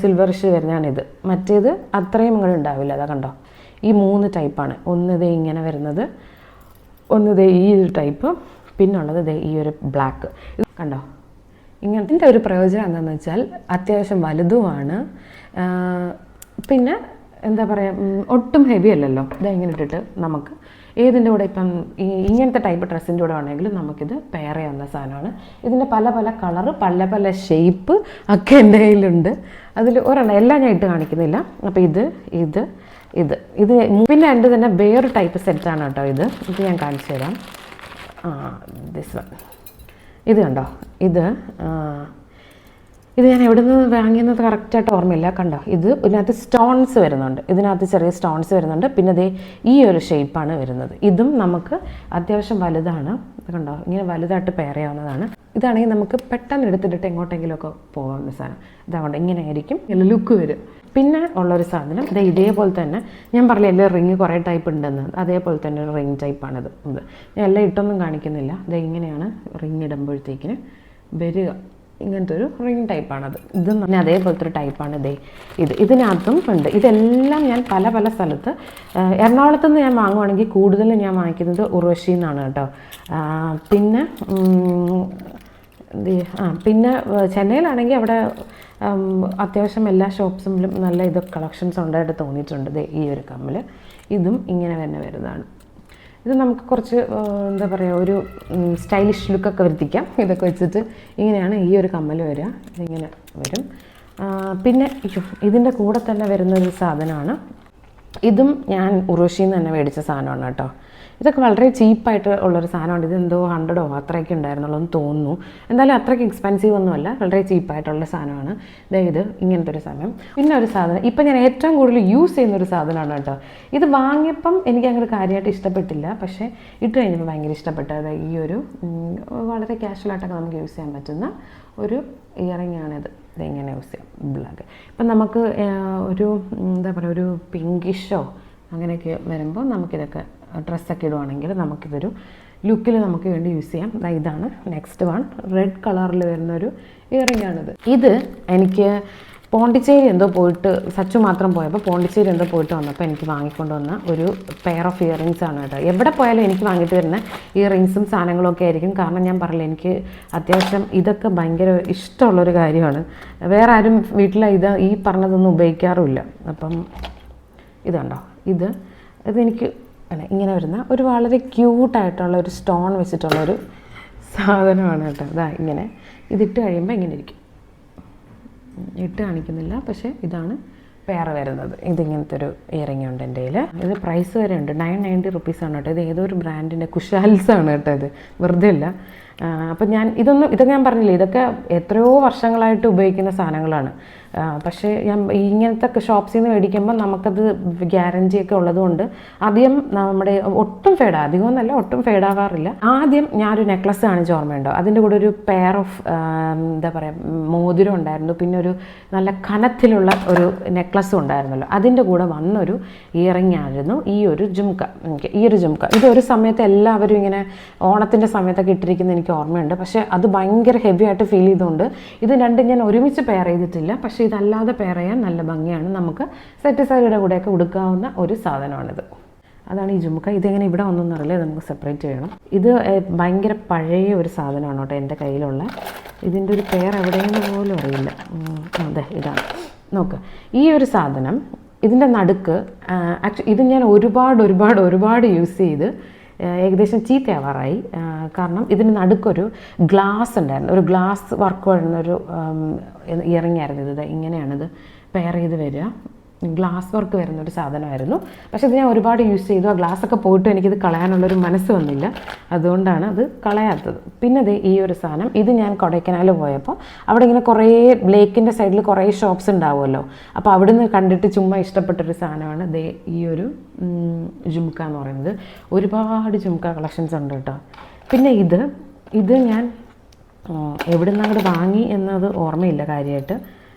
സിൽവറിഷ് വരുന്നതാണിത്. മറ്റേത് അത്രയും ഇങ്ങനെ ഉണ്ടാവില്ല. അതാ കണ്ടോ, ഈ 3 ടൈപ്പാണ്. ഒന്ന് ഇങ്ങനെ വരുന്നത്, ഒന്ന് ഈ ഒരു ടൈപ്പ്, പിന്നുള്ളത് ഈ ഒരു ബ്ലാക്ക്. കണ്ടോ, ഇങ്ങനത്തെ ഒരു പ്രയോജനം എന്താണെന്ന് വെച്ചാൽ അത്യാവശ്യം വലുതുമാണ്. പിന്നെ എന്താ പറയുക, ഒട്ടും ഹെവി അല്ലല്ലോ. ഇങ്ങനെ ഇട്ടിട്ട് നമുക്ക് ഏതിൻ്റെ കൂടെ ഇപ്പം ഇങ്ങനത്തെ ടൈപ്പ് ഡ്രസ്സിൻ്റെ കൂടെ വേണമെങ്കിലും നമുക്കിത് പെയർ ചെയ്യാവുന്ന സാധനമാണ്. ഇതിൻ്റെ പല പല കളറ്, പല പല ഷേപ്പ് ഒക്കെ എൻ്റെ കയ്യിലുണ്ട്. അതിൽ ഒരെണ്ണം എല്ലാം ഞാൻ ഇട്ട് കാണിക്കുന്നില്ല. അപ്പോൾ ഇത് ഇത് പിന്നെ രണ്ട് തന്നെ വേറൊരു ടൈപ്പ് സെറ്റാണ് കേട്ടോ. ഇത് ഞാൻ കാണിച്ചു തരാം. ദിസ് വൺ, ഇത് കണ്ടോ, ഇത് ഞാൻ എവിടെ നിന്ന് വാങ്ങിയെന്നത് കറക്റ്റായിട്ട് ഓർമ്മയില്ല. കണ്ടോ, ഇതിനകത്ത് സ്റ്റോൺസ് വരുന്നുണ്ട്, ഇതിനകത്ത് ചെറിയ സ്റ്റോൺസ് വരുന്നുണ്ട്. പിന്നെ ദേ ഈ ഒരു ഷേപ്പാണ് വരുന്നത്. ഇതും നമുക്ക് അത്യാവശ്യം വലുതാണ്. കണ്ടോ, ഇങ്ങനെ വലുതായിട്ട് പെയർ ചെയ്യാവുന്നതാണ്. ഇതാണെങ്കിൽ നമുക്ക് പെട്ടെന്ന് എടുത്തിട്ട് എങ്ങോട്ടെങ്കിലുമൊക്കെ പോകാവുന്ന സാധനം. ഇതാകൊണ്ട് ഇങ്ങനെ ആയിരിക്കും ലുക്ക് വരും. പിന്നെ ഉള്ളൊരു സാധനം ഇതേപോലെ തന്നെ, ഞാൻ പറഞ്ഞില്ലേ റിങ് കുറേ ടൈപ്പ് ഉണ്ടെന്ന്, അതേപോലെ തന്നെ ഒരു റിങ് ടൈപ്പാണിത്. ഞാൻ എല്ലാം ഇട്ടൊന്നും കാണിക്കുന്നില്ല. ഇങ്ങനെയാണ് റിങ് ഇടുമ്പോഴത്തേക്കിന് വരിക. ഇങ്ങനത്തെ ഒരു റിങ് ടൈപ്പാണത്. ഇത് തന്നെ അതേപോലത്തെ ഒരു ടൈപ്പാണ് ഇതിനകത്തും ഉണ്ട്. ഇതെല്ലാം ഞാൻ പല പല സ്ഥലത്ത്, എറണാകുളത്ത് നിന്ന് ഞാൻ വാങ്ങുവാണെങ്കിൽ കൂടുതലും ഞാൻ വാങ്ങിക്കുന്നത് ഉർവശിയിൽ നിന്നാണ് കേട്ടോ. പിന്നെ ചെന്നൈയിലാണെങ്കിൽ അവിടെ അത്യാവശ്യം എല്ലാ ഷോപ്സിലും നല്ല കളക്ഷൻസ് ഉണ്ടായിട്ട് തോന്നിയിട്ടുണ്ട്. ഈ ഒരു കമ്മൽ ഇതും ഇങ്ങനെ തന്നെ വരുന്നതാണ്. ഇത് നമുക്ക് കുറച്ച് എന്താ പറയുക, ഒരു സ്റ്റൈലിഷ് ലുക്കൊക്കെ വരുത്തിക്കാം. ഇതൊക്കെ വെച്ചിട്ട് ഇങ്ങനെയാണ് ഈ ഒരു കമ്മൽ വരിക. ഇതിങ്ങനെ വരും. പിന്നെ ഇതിൻ്റെ കൂടെ തന്നെ വരുന്നൊരു സാധനമാണ്. ഇതും ഞാൻ ഉർവശിയിൽ നിന്ന് തന്നെ മേടിച്ച സാധനമാണ് കേട്ടോ. ഇതൊക്കെ വളരെ ചീപ്പായിട്ട് ഉള്ളൊരു സാധനമാണ്. ഇതെന്തോ 100 അത്രയൊക്കെ ഉണ്ടായിരുന്നുള്ളൂ എന്ന് തോന്നുന്നു. എന്തായാലും അത്രയ്ക്ക് എക്സ്പെൻസീവ് ഒന്നുമല്ല, വളരെ ചീപ്പായിട്ടുള്ള സാധനമാണ്. ഇത് ഇങ്ങനത്തെ ഒരു സാധനം. പിന്നെ ഒരു സാധനം ഇപ്പം ഞാൻ ഏറ്റവും കൂടുതൽ യൂസ് ചെയ്യുന്നൊരു സാധനമാണ് കേട്ടോ. ഇത് വാങ്ങിയപ്പം എനിക്ക് അങ്ങനെ കാര്യമായിട്ട് ഇഷ്ടപ്പെട്ടില്ല, പക്ഷേ ഇട്ട് കഴിഞ്ഞപ്പോൾ ഭയങ്കര ഇഷ്ടപ്പെട്ടത് ഈ ഒരു വളരെ കാഷ്വലായിട്ടൊക്കെ നമുക്ക് യൂസ് ചെയ്യാൻ പറ്റുന്ന ഒരു ഇയറിങ്ങാണിത്. ഇതെങ്ങനെ യൂസ് ചെയ്യാം ബ്ലാക്ക്. ഇപ്പം നമുക്ക് ഒരു എന്താ പറയുക, ഒരു പിങ്കിഷോ അങ്ങനെയൊക്കെ വരുമ്പോൾ നമുക്കിതൊക്കെ ഡ്രസ്സൊക്കെ ഇടുവാണെങ്കിൽ നമുക്കിതൊരു ലുക്കിൽ നമുക്ക് വേണ്ടി യൂസ് ചെയ്യാം. ഇതാണ് നെക്സ്റ്റ് വൺ. റെഡ് കളറിൽ വരുന്നൊരു ഇയറിങ്ങാണിത്. ഇത് എനിക്ക് പോണ്ടിച്ചേരി എന്തോ പോയിട്ട്, സച്ചു മാത്രം പോയപ്പോൾ പോണ്ടിച്ചേരി എന്തോ പോയിട്ട് വന്നപ്പോൾ എനിക്ക് വാങ്ങിക്കൊണ്ട് വന്ന ഒരു പെയർ ഓഫ് ഇയറിങ്സ് ആണ് കേട്ടോ. എവിടെ പോയാലും എനിക്ക് വാങ്ങിയിട്ട് വരുന്ന ഇയറിങ്സും സാധനങ്ങളും ഒക്കെ ആയിരിക്കും. കാരണം ഞാൻ പറഞ്ഞില്ല, എനിക്ക് അത്യാവശ്യം ഇതൊക്കെ ഭയങ്കര ഇഷ്ടമുള്ളൊരു കാര്യമാണ്. വേറെ ആരും വീട്ടിൽ ഈ പറഞ്ഞതൊന്നും ഉപയോഗിക്കാറുമില്ല. അപ്പം ഇതുണ്ടോ, ഇതെനിക്ക് ഇങ്ങനെ വരുന്ന ഒരു വളരെ ക്യൂട്ടായിട്ടുള്ള ഒരു സ്റ്റോൺ വെച്ചിട്ടുള്ളൊരു സാധനമാണ് കേട്ടോ. ഇങ്ങനെ ഇതിട്ട് കഴിയുമ്പോൾ ഇങ്ങനെ ഇരിക്കും. ഇട്ട് കാണിക്കുന്നില്ല, പക്ഷേ ഇതാണ് പെയർ വരുന്നത്. ഇതിങ്ങനത്തെ ഒരു ഇയറിംഗ് ഉണ്ട് എൻ്റെ കയ്യിൽ. ഇത് പ്രൈസ് വരെ ഉണ്ട്, 990 റുപ്പീസാണ് കേട്ടോ. ഇത് ഏതോ ഒരു ബ്രാൻഡിൻ്റെ കുശാൽസാണ് കേട്ടോ. ഇത് വെറുതെ അല്ല. അപ്പം ഇതൊക്കെ ഞാൻ പറഞ്ഞില്ലേ, ഇതൊക്കെ എത്രയോ വർഷങ്ങളായിട്ട് ഉപയോഗിക്കുന്ന സാധനങ്ങളാണ്. പക്ഷേ ഞാൻ ഇങ്ങനത്തെ ഷോപ്സിൽ നിന്ന് മേടിക്കുമ്പോൾ നമുക്കത് ഗ്യാരൻറ്റിയൊക്കെ ഉള്ളതുകൊണ്ട് അധികം നമ്മുടെ ഒട്ടും അധികമൊന്നുമല്ല, ഒട്ടും ഫേഡാവാറില്ല. ആദ്യം ഞാനൊരു നെക്ലസ് കാണിച്ച ഓർമ്മയുണ്ടോ, അതിൻ്റെ കൂടെ ഒരു പെയർ ഓഫ് എന്താ പറയുക മോതിരം ഉണ്ടായിരുന്നു. പിന്നെ ഒരു നല്ല കനത്തിലുള്ള ഒരു നെക്ലസ്സും ഉണ്ടായിരുന്നല്ലോ. അതിൻ്റെ കൂടെ വന്നൊരു ഇയറിംഗ് ആയിരുന്നു ഈ ഒരു ജുംക്ക. ഇതൊരു സമയത്ത് എല്ലാവരും ഇങ്ങനെ ഓണത്തിൻ്റെ സമയത്തൊക്കെ ഇട്ടിരിക്കുന്നത് എനിക്ക് ഓർമ്മയുണ്ട്. പക്ഷേ അത് ഭയങ്കര ഹെവി ആയിട്ട് ഫീൽ ചെയ്തുകൊണ്ട് ഇത് രണ്ടും ഞാൻ ഒരുമിച്ച് പെയർ ചെയ്തിട്ടില്ല. പക്ഷേ ഇതല്ലാതെ പെയർ ചെയ്യാൻ നല്ല ഭംഗിയാണ്. നമുക്ക് സെറ്റ് സാരിയുടെ കൂടെയൊക്കെ ഉടുക്കാവുന്ന ഒരു സാധനമാണിത്. അതാണ് ഈ ജുംക്ക. ഇതെങ്ങനെ ഇവിടെ ഒന്നും അറിയില്ല, നമുക്ക് സെപ്പറേറ്റ് ചെയ്യണം. ഇത് ഭയങ്കര പഴയ ഒരു സാധനമാണ് കേട്ടോ എൻ്റെ കയ്യിലുള്ള. ഇതിൻ്റെ ഒരു പെയർ എവിടെയെന്ന് പോലും അറിയില്ല. അതെ, ഇതാണ്. നോക്ക്, ഈ ഒരു സാധനം ഇതിൻ്റെ നടുക്ക് ഇത് ഞാൻ ഒരുപാട് യൂസ് ചെയ്ത് ഏകദേശം ചീത്തയാവാറായി. കാരണം ഇതിന് നടുക്കൊരു ഗ്ലാസ് ഉണ്ടായിരുന്നു, ഒരു ഗ്ലാസ് വർക്ക് വരുന്നൊരു ഇയറിംഗ് ആയിരുന്നു ഇത്. ഇങ്ങനെയാണിത് പെയർ ചെയ്ത് വരിക. ഗ്ലാസ് വർക്ക് വരുന്നൊരു സാധനമായിരുന്നു. പക്ഷേ ഇത് ഞാൻ ഒരുപാട് യൂസ് ചെയ്തു. ആ ഗ്ലാസ്സൊക്കെ പോയിട്ട് എനിക്കിത് കളയാനുള്ളൊരു മനസ്സ് വന്നില്ല, അതുകൊണ്ടാണ് അത് കളയാത്തത്. പിന്നെ ഈ ഒരു സാധനം, ഇത് ഞാൻ കൊടൈക്കനാൽ പോയപ്പോൾ അവിടെ ഇങ്ങനെ കുറേ ലേക്കിൻ്റെ സൈഡിൽ കുറേ ഷോപ്സ് ഉണ്ടാവുമല്ലോ. അപ്പോൾ അവിടെ നിന്ന് കണ്ടിട്ട് ചുമ്മാ ഇഷ്ടപ്പെട്ടൊരു സാധനമാണ് ഈ ഒരു ജുംക്ക എന്ന് പറയുന്നത്. ഒരുപാട് ജുംക്ക കളക്ഷൻസ് ഉണ്ട് കേട്ടോ. പിന്നെ ഇത് ഞാൻ എവിടെ നിന്ന് അങ്ങോട്ട് വാങ്ങി എന്നത് ഓർമ്മയില്ല കാര്യമായിട്ട്.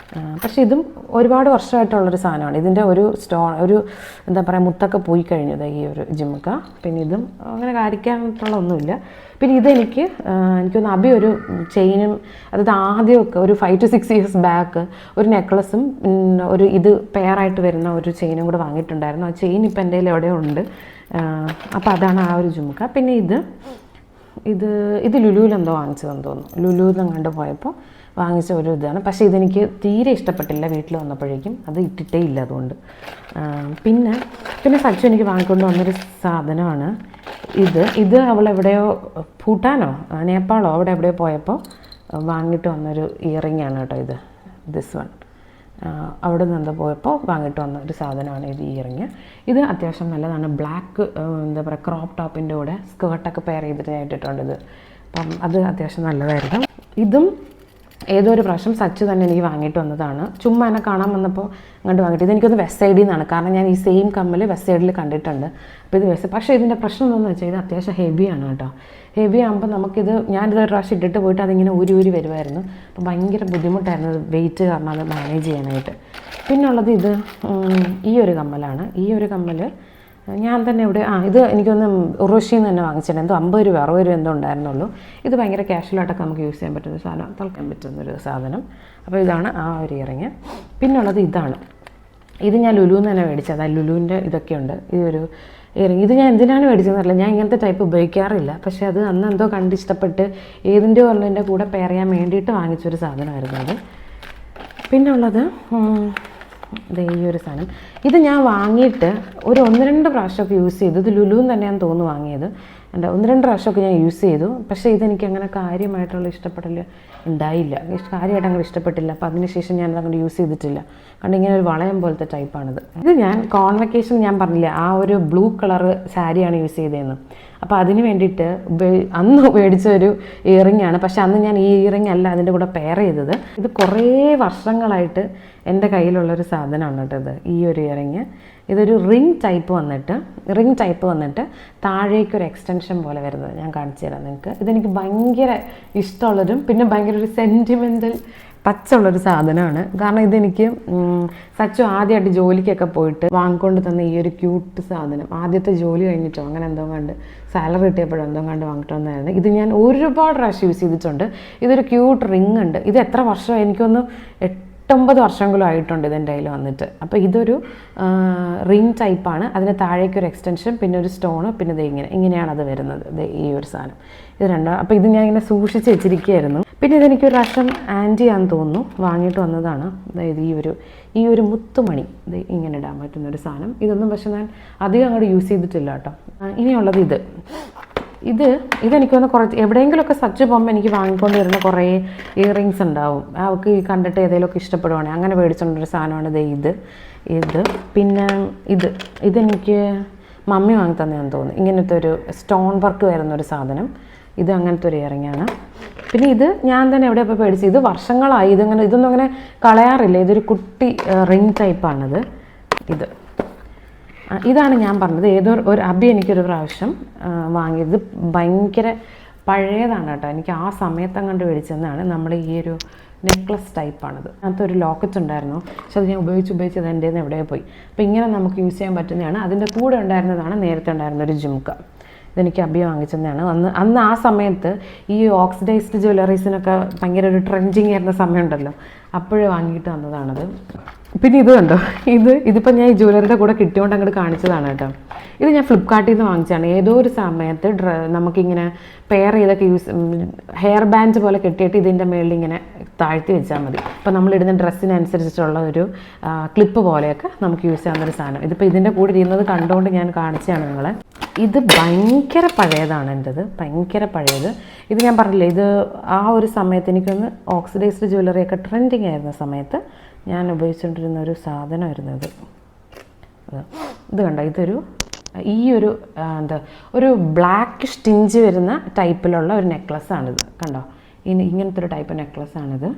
പക്ഷേ ഇതും ഒരുപാട് വർഷമായിട്ടുള്ളൊരു സാധനമാണ്. ഇതിൻ്റെ ഒരു ഒരു എന്താ പറയുക, മുത്തൊക്കെ പോയി കഴിഞ്ഞത് ഈ ഒരു ജുംക്ക. പിന്നെ ഇതും അങ്ങനെ കാര്യമായിട്ടുള്ള ഒന്നുമില്ല. പിന്നെ എനിക്കൊന്ന് അബി ഒരു ചെയിനും, അതായത് ആദ്യമൊക്കെ ഒരു 5 to 6 years ബാക്ക് ഒരു നെക്ലസും ഒരു ഇത് പെയറായിട്ട് വരുന്ന ഒരു ചെയിനും കൂടെ വാങ്ങിയിട്ടുണ്ടായിരുന്നു. ആ ചെയിൻ ഇപ്പം എൻ്റെ കയ്യിൽ എവിടെയോ ഉണ്ട്. അപ്പോൾ അതാണ് ആ ഒരു ജുംക്ക. പിന്നെ ഇത് ലുലുവിലെന്തോ വാങ്ങിച്ചതെന്ന് തോന്നുന്നു. ലുലുവിൽ കണ്ടു പോയപ്പോൾ വാങ്ങിച്ച ഒരു ഇതാണ്. പക്ഷേ ഇതെനിക്ക് തീരെ ഇഷ്ടപ്പെട്ടില്ല വീട്ടിൽ വന്നപ്പോഴേക്കും. അത് ഇട്ടിട്ടേ ഇല്ല അതുകൊണ്ട്. പിന്നെ സച്ചു എനിക്ക് വാങ്ങിക്കൊണ്ട് വന്നൊരു സാധനമാണ് ഇത് അവളെവിടെയോ ഭൂട്ടാനോ നേപ്പാളോ അവിടെ എവിടെയോ പോയപ്പോൾ വാങ്ങിയിട്ട് വന്നൊരു ഇയറിംഗ് ആണ് കേട്ടോ. ദിസ് വൺ അവിടെ നിന്ന് പോയപ്പോൾ വാങ്ങിയിട്ട് വന്ന ഒരു സാധനമാണ് ഇത് ഇയറിങ്. ഇത് അത്യാവശ്യം നല്ലതാണ്. ബ്ലാക്ക് എന്താ പറയുക ക്രോപ്പ് ടോപ്പിൻ്റെ കൂടെ സ്കേർട്ടൊക്കെ പെയർ ചെയ്തിട്ട് ഞാൻ ഇട്ടിട്ടുണ്ട് ഇത്. അപ്പം അത് അത്യാവശ്യം നല്ലതായിരുന്നു. ഇതും ഏതോ ഒരു പ്രാവശ്യം സച്ച് തന്നെ എനിക്ക് വാങ്ങിയിട്ട് വന്നതാണ്. ചുമ്മാ എന്നെ കാണാൻ വന്നപ്പോൾ അങ്ങോട്ട് വാങ്ങിയിട്ട് ഇതെനിക്കൊന്ന് വെസ്റ്റ് സൈഡിൽ നിന്നാണ്. കാരണം ഞാൻ ഈ സെയിം കമ്മൽ വെസ്റ്റ് സൈഡിൽ കണ്ടിട്ടുണ്ട്. അപ്പോൾ ഇത് വെസ്റ്റ്, പക്ഷേ ഇതിൻ്റെ പ്രശ്നം എന്താണെന്ന് വെച്ചാൽ ഇത് അത്യാവശ്യം ഹെവിയാണ് കേട്ടോ. ഹെവി ആകുമ്പോൾ നമുക്കിത് ഞാനിത് ഒരു പ്രാവശ്യം ഇട്ടിട്ട് പോയിട്ട് അതിങ്ങനെ ഊരി വരുമായിരുന്നു. അപ്പോൾ ഭയങ്കര ബുദ്ധിമുട്ടായിരുന്നു വെയിറ്റ് കാരണം അത് മാനേജ് ചെയ്യാനായിട്ട്. പിന്നുള്ളത് ഇത് ഈ ഒരു കമ്മലാണ്. ഈ ഒരു കമ്മൽ ഞാൻ തന്നെ ഇവിടെ ഇത് എനിക്കൊന്ന് ഉറുഷിയിൽ നിന്ന് തന്നെ വാങ്ങിച്ചിട്ടുണ്ട്. എന്തോ 50 രൂപ 60 രൂപ എന്തോ ഉണ്ടായിരുന്നുള്ളൂ. ഇത് ഭയങ്കര കാഷ്വലായിട്ടൊക്കെ നമുക്ക് യൂസ് ചെയ്യാൻ പറ്റുന്ന സാധനം, തളയ്ക്കാൻ പറ്റുന്നൊരു സാധനം. അപ്പോൾ ഇതാണ് ആ ഒരു ഇയറിങ്. പിന്നുള്ളത് ഇതാണ്. ഇത് ഞാൻ ലുലുന്ന് തന്നെ മേടിച്ചത്. ലുലുവിൻ്റെ ഇതൊക്കെയുണ്ട്. ഈ ഒരു ഇയറിങ് ഇത് ഞാൻ എന്തിനാണ് മേടിച്ചതെന്നറിയില്ല. ഞാൻ ഇങ്ങനത്തെ ടൈപ്പ് ഉപയോഗിക്കാറില്ല. പക്ഷേ അത് അന്ന് എന്തോ കണ്ടിഷ്ടപ്പെട്ട് ഏതിൻ്റെ ഒന്നിൻ്റെ കൂടെ പെയർ ചെയ്യാൻ വേണ്ടിയിട്ട് വാങ്ങിച്ചൊരു സാധനമായിരുന്നു അത്. പിന്നുള്ളത് ഈ ഒരു സാധനം. ഇത് ഞാൻ വാങ്ങിയിട്ട് ഒരു 1-2 പ്രാവശ്യമൊക്കെ യൂസ് ചെയ്തു. ഇത് ലുലുന്ന് തന്നെയാണ് തോന്നുന്നു വാങ്ങിയത്. എൻ്റെ 1-2 പ്രാവശ്യമൊക്കെ ഞാൻ യൂസ് ചെയ്തു. പക്ഷേ ഇതെനിക്ക് അങ്ങനെ കാര്യമായിട്ടുള്ള ഇഷ്ടപ്പെടൽ ഉണ്ടായില്ല. കാര്യമായിട്ട് അങ്ങനെ ഇഷ്ടപ്പെട്ടില്ല. അപ്പോൾ അതിനുശേഷം ഞാനത് അങ്ങനെ യൂസ് ചെയ്തിട്ടില്ല. കാരണം ഇങ്ങനെ ഒരു വളയം പോലത്തെ ടൈപ്പാണിത്. ഇത് ഞാൻ കോൺവെക്കേഷൻ ഞാൻ പറഞ്ഞില്ല ആ ഒരു ബ്ലൂ കളർ സാരിയാണ് യൂസ് ചെയ്തതെന്ന്. അപ്പോൾ അതിന് വേണ്ടിയിട്ട് അന്ന് മേടിച്ച ഒരു ഇയറിംഗ് ആണ്. പക്ഷെ അന്ന് ഞാൻ ഈ ഇയറിംഗ് അല്ല അതിൻ്റെ കൂടെ പെയർ ചെയ്തത്. ഇത് കുറേ വർഷങ്ങളായിട്ട് എൻ്റെ കയ്യിലുള്ളൊരു സാധനമാണ് കേട്ടോ ഇത്. ഈ ഒരു ഇയറിംഗ് ഇതൊരു റിംഗ് ടൈപ്പ് വന്നിട്ട് താഴേക്കൊരു എക്സ്റ്റൻഷൻ പോലെ വരുന്നത് ഞാൻ കാണിച്ചു തരാം നിങ്ങൾക്ക്. ഇതെനിക്ക് ഭയങ്കര ഇഷ്ടമുള്ളതും പിന്നെ ഭയങ്കര ഒരു സെൻറ്റിമെൻ്റൽ ടച്ചുള്ളൊരു സാധനമാണ്. കാരണം ഇതെനിക്ക് സച്ചു ആദ്യമായിട്ട് ജോലിക്കൊക്കെ പോയിട്ട് വാങ്ങിക്കൊണ്ട് തന്ന ഈ ഒരു ക്യൂട്ട് സാധനം ആദ്യത്തെ ജോലി കഴിഞ്ഞിട്ടോ അങ്ങനെ എന്തോ കണ്ട് സാലറി കിട്ടിയപ്പോഴും എന്തോ കണ്ട് വാങ്ങിട്ട് വന്നതായിരുന്നു. ഇത് ഞാൻ ഒരുപാട് പ്രാവശ്യം യൂസ് ചെയ്തിട്ടുണ്ട്. ഇതൊരു ക്യൂട്ട് റിംഗ് ഉണ്ട്. ഇത് എത്ര വർഷം എനിക്കൊന്ന് 8-9 വർഷങ്ങളും ആയിട്ടുണ്ട് ഇതെൻ്റെ കയ്യിൽ വന്നിട്ട്. അപ്പോൾ ഇതൊരു റിംഗ് ടൈപ്പാണ്. അതിന് താഴേക്കൊരു എക്സ്റ്റൻഷൻ പിന്നെ ഒരു സ്റ്റോണ് പിന്നെ ഇത് ഇങ്ങനെയാണ് അത് വരുന്നത്. ഈ ഒരു സാധനം ഇത് രണ്ടാണ്. അപ്പോൾ ഇത് ഞാൻ ഇങ്ങനെ സൂക്ഷിച്ച് വെച്ചിരിക്കുകയായിരുന്നു. പിന്നെ ഇതെനിക്കൊരു പ്രാവശ്യം ആൻറ്റിയാന്ന് തോന്നുന്നു വാങ്ങിയിട്ട് വന്നതാണ്. അതായത് ഈ ഒരു മുത്തുമണി ഇത് ഇങ്ങനെ ഇടാൻ പറ്റുന്നൊരു സാധനം. ഇതൊന്നും പക്ഷെ ഞാൻ അധികം അങ്ങോട്ട് യൂസ് ചെയ്തിട്ടില്ല കേട്ടോ. ഇനിയുള്ളത് ഇതെനിക്കൊന്ന് കുറച്ച് എവിടെയെങ്കിലുമൊക്കെ സച്ച് പോകുമ്പോൾ എനിക്ക് വാങ്ങിക്കൊണ്ട് വരുന്ന കുറേ ഇയറിങ്സ് ഉണ്ടാവും. അവൾക്ക് കണ്ടിട്ട് ഏതെങ്കിലുമൊക്കെ ഇഷ്ടപ്പെടുവാണെങ്കിൽ അങ്ങനെ മേടിച്ചുകൊണ്ടൊരു സാധനമാണ് ഇത് പിന്നെ ഇതെനിക്ക് മമ്മി വാങ്ങി തന്നെയാണെന്ന് തോന്നുന്നു. ഇങ്ങനത്തെ ഒരു സ്റ്റോൺ വർക്ക് വരുന്നൊരു സാധനം. ഇത് അങ്ങനത്തെ ഒരു ഇയറിങ്ങാണ്. പിന്നെ ഇത് ഞാൻ തന്നെ എവിടെ ഇപ്പോൾ മേടിച്ചത്. ഇത് വർഷങ്ങളായി. ഇതൊന്നും അങ്ങനെ കളയാറില്ല. ഇതൊരു കുട്ടി റിംഗ് ടൈപ്പാണിത്. ഇതാണ് ഞാൻ പറഞ്ഞത്. ഏതോ ഒരു അബി എനിക്കൊരു പ്രാവശ്യം വാങ്ങിയത്. ഭയങ്കര പഴയതാണ് കേട്ടോ. എനിക്ക് ആ സമയത്തം കണ്ട് മേടിച്ചതെന്നാണ്. നമ്മൾ ഈ ഒരു നെക്ലസ് ടൈപ്പാണിത്. അതിനകത്ത് ഒരു ലോക്കറ്റ് ഉണ്ടായിരുന്നു. പക്ഷെ അത് ഞാൻ ഉപയോഗിച്ച് അത് എൻ്റെ എവിടെ പോയി. അപ്പോൾ ഇങ്ങനെ നമുക്ക് യൂസ് ചെയ്യാൻ പറ്റുന്നതാണ്. അതിൻ്റെ കൂടെ ഉണ്ടായിരുന്നതാണ് നേരത്തെ ഉണ്ടായിരുന്നൊരു ജുംക്ക. ഇതെനിക്ക് അബി വാങ്ങിച്ചതാണ്. അന്ന് ആ സമയത്ത് ഈ ഓക്സിഡൈസ്ഡ് ജ്വല്ലറീസിനൊക്കെ ഭയങ്കര ഒരു ട്രെൻഡിങ് ആയിരുന്ന സമയമുണ്ടല്ലോ, അപ്പോഴേ വാങ്ങിയിട്ട് വന്നതാണത്. പിന്നെ ഇത് കണ്ടോ, ഇതിപ്പോൾ ഞാൻ ഈ ജ്വല്ലറിയുടെ കൂടെ കിട്ടിയോണ്ട് അങ്ങോട്ട് കാണിച്ചതാണ് കേട്ടോ. ഇത് ഞാൻ ഫ്ലിപ്കാർട്ടിൽ നിന്ന് വാങ്ങിച്ചതാണ്. ഏതോ ഒരു സമയത്ത് നമുക്കിങ്ങനെ പെയർ ചെയ്തൊക്കെ ഹെയർ ബാൻഡ് പോലെ കെട്ടിയിട്ട് ഇതിൻ്റെ മേളിൽ ഇങ്ങനെ താഴ്ത്തി വെച്ചാൽ മതി. അപ്പോൾ നമ്മളിടുന്ന ഡ്രസ്സിനനുസരിച്ചിട്ടുള്ള ഒരു ക്ലിപ്പ് പോലെയൊക്കെ നമുക്ക് യൂസ് ചെയ്യാവുന്നൊരു സാധനം. ഇതിപ്പോൾ ഇതിൻ്റെ കൂടെ ഇരുന്നത് കണ്ടുകൊണ്ട് ഞാൻ കാണിച്ചതാണ് നിങ്ങളെ. ഇത് ഭയങ്കര പഴയതാണ് എൻ്റെത്, ഭയങ്കര പഴയത്. ഇത് ഞാൻ പറഞ്ഞില്ലേ, ഇത് ആ ഒരു സമയത്ത് എനിക്കൊന്ന് ഓക്സിഡൈസ്ഡ് ജ്വല്ലറിയൊക്കെ ട്രെൻഡിങ് ആയിരുന്ന സമയത്ത് ഞാൻ ഉപയോഗിച്ചുകൊണ്ടിരുന്ന ഒരു സാധനമായിരുന്നു ഇത്. ഇത് കണ്ടോ, ഈ ഒരു ഒരു ബ്ലാക്കിഷ് ടിഞ്ച് വരുന്ന ടൈപ്പിലുള്ള ഒരു നെക്ലസ്സാണിത്. കണ്ടോ, ഇങ്ങനത്തെ ഒരു ടൈപ്പ് നെക്ലസ്സാണിത്.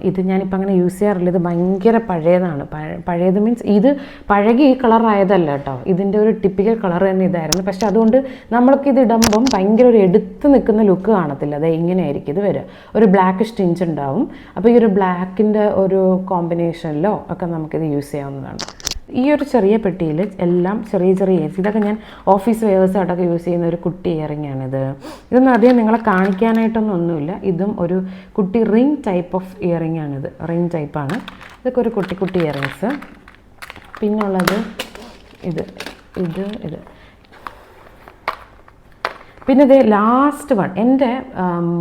ഇത് ഞാനിപ്പോൾ അങ്ങനെ യൂസ് ചെയ്യാറില്ല. ഇത് ഭയങ്കര പഴയതാണ്. പഴയത് മീൻസ് ഇത് പഴകി ഈ കളറായതല്ല കേട്ടോ. ഇതിൻ്റെ ഒരു ടിപ്പിക്കൽ കളർ തന്നെ ഇതായിരുന്നു. പക്ഷെ അതുകൊണ്ട് നമ്മൾക്കിത് ഇടുമ്പം ഭയങ്കര ഒരു എടുത്ത് നിൽക്കുന്ന ലുക്ക് കാണത്തില്ല. അത് ഇങ്ങനെയായിരിക്കും ഇത് വരിക. ഒരു ബ്ലാക്കിഷ് ടിഞ്ച് ഉണ്ടാവും. അപ്പോൾ ഈ ഒരു ബ്ലാക്കിൻ്റെ ഒരു കോമ്പിനേഷനിലോ ഒക്കെ നമുക്കിത് യൂസ് ചെയ്യാവുന്നതാണ്. ഈ ഒരു ചെറിയ പെട്ടിയിൽ എല്ലാം ചെറിയ ഇയറിങ്സ്. ഇതൊക്കെ ഞാൻ ഓഫീസ് വേഴ്സായിട്ടൊക്കെ യൂസ് ചെയ്യുന്ന ഒരു കുട്ടി ഇയറിംഗ് ആണിത്. ഇതൊന്നും അധികം നിങ്ങളെ കാണിക്കാനായിട്ടൊന്നുമില്ല. ഇതും ഒരു കുട്ടി റിംഗ് ടൈപ്പ് ഓഫ് ഇയറിംഗ് ആണിത്. റിംഗ് ടൈപ്പാണ്. ഇതൊക്കെ ഒരു കുട്ടി ഇയറിങ്സ്. പിന്നുള്ളത് ഇത് പിന്നെ ഇത് ലാസ്റ്റ് വൺ. എൻ്റെ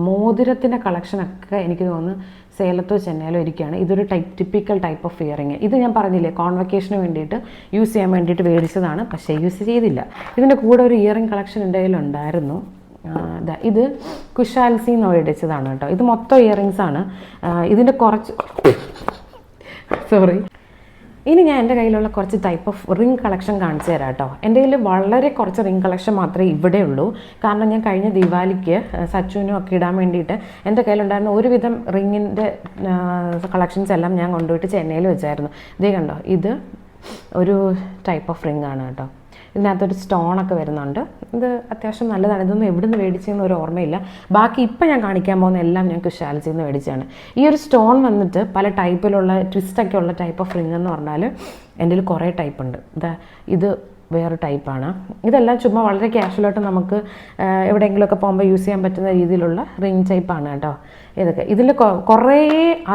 മോതിരത്തിൻ്റെ കളക്ഷനൊക്കെ എനിക്ക് തോന്നുന്നു സേലത്തോ ചെന്നൈയിലോ ഇരിക്കുകയാണ്. ഇതൊരു ടിപ്പിക്കൽ ടൈപ്പ് ഓഫ് ഇയറിങ്. ഇത് ഞാൻ പറഞ്ഞില്ലേ, കോൺവെക്കേഷന് വേണ്ടിയിട്ട് യൂസ് ചെയ്യാൻ വേണ്ടിയിട്ട് മേടിച്ചതാണ്, പക്ഷേ യൂസ് ചെയ്തില്ല. ഇതിൻ്റെ കൂടെ ഒരു ഇയറിങ് കളക്ഷൻ എൻ്റെ കയ്യിലുണ്ടായിരുന്നു. ഇത് കുശാൽസിന്ന് മേടിച്ചതാണ് കേട്ടോ. ഇത് മൊത്തം ഇയറിങ്സ് ആണ്. ഇതിൻ്റെ സോറി. ഇനി ഞാൻ എൻ്റെ കയ്യിലുള്ള കുറച്ച് ടൈപ്പ് ഓഫ് റിംഗ് കളക്ഷൻ കാണിച്ചു തരാം കേട്ടോ. എൻ്റെ കയ്യിൽ വളരെ കുറച്ച് റിംഗ് കളക്ഷൻ മാത്രമേ ഇവിടെ ഉള്ളൂ. കാരണം ഞാൻ കഴിഞ്ഞ ദിവാലിക്ക് സച്ചുവിനും ഒക്കെ ഇടാൻ വേണ്ടിയിട്ട് എൻ്റെ കയ്യിലുണ്ടായിരുന്ന ഒരുവിധം റിങ്ങിൻ്റെ കളക്ഷൻസ് എല്ലാം ഞാൻ കൊണ്ടുപോയിട്ട് ചെന്നൈയിൽ വെച്ചായിരുന്നു. ഇതേ കണ്ടോ, ഇത് ഒരു ടൈപ്പ് ഓഫ് റിംഗ് ആണ് കേട്ടോ. ഇതിനകത്തൊരു സ്റ്റോണൊക്കെ വരുന്നുണ്ട്. ഇത് അത്യാവശ്യം നല്ലതാണ്. ഇതൊന്നും എവിടെ നിന്ന് മേടിച്ചെന്ന് ഒരു ഓർമ്മയില്ല. ബാക്കി ഇപ്പം ഞാൻ കാണിക്കാൻ പോകുന്ന എല്ലാം ഞാൻ കുശാലിച്ചിൽ നിന്ന് മേടിച്ചാണ്. ഈ ഒരു സ്റ്റോൺ വന്നിട്ട് പല ടൈപ്പിലുള്ള ട്വിസ്റ്റൊക്കെ ഉള്ള ടൈപ്പ് ഓഫ് റിംഗ് എന്ന് പറഞ്ഞാൽ എൻ്റെ കയ്യിൽ കുറേ ടൈപ്പ് ഉണ്ട്. ഇത് വേറെ ടൈപ്പാണ്. ഇതെല്ലാം ചുമ്മാ വളരെ കാഷ്വലായിട്ട് നമുക്ക് എവിടെയെങ്കിലുമൊക്കെ പോകുമ്പോൾ യൂസ് ചെയ്യാൻ പറ്റുന്ന രീതിയിലുള്ള റിംഗ് ടൈപ്പാണ് കേട്ടോ. ഇതൊക്കെ ഇതിൽ കുറേ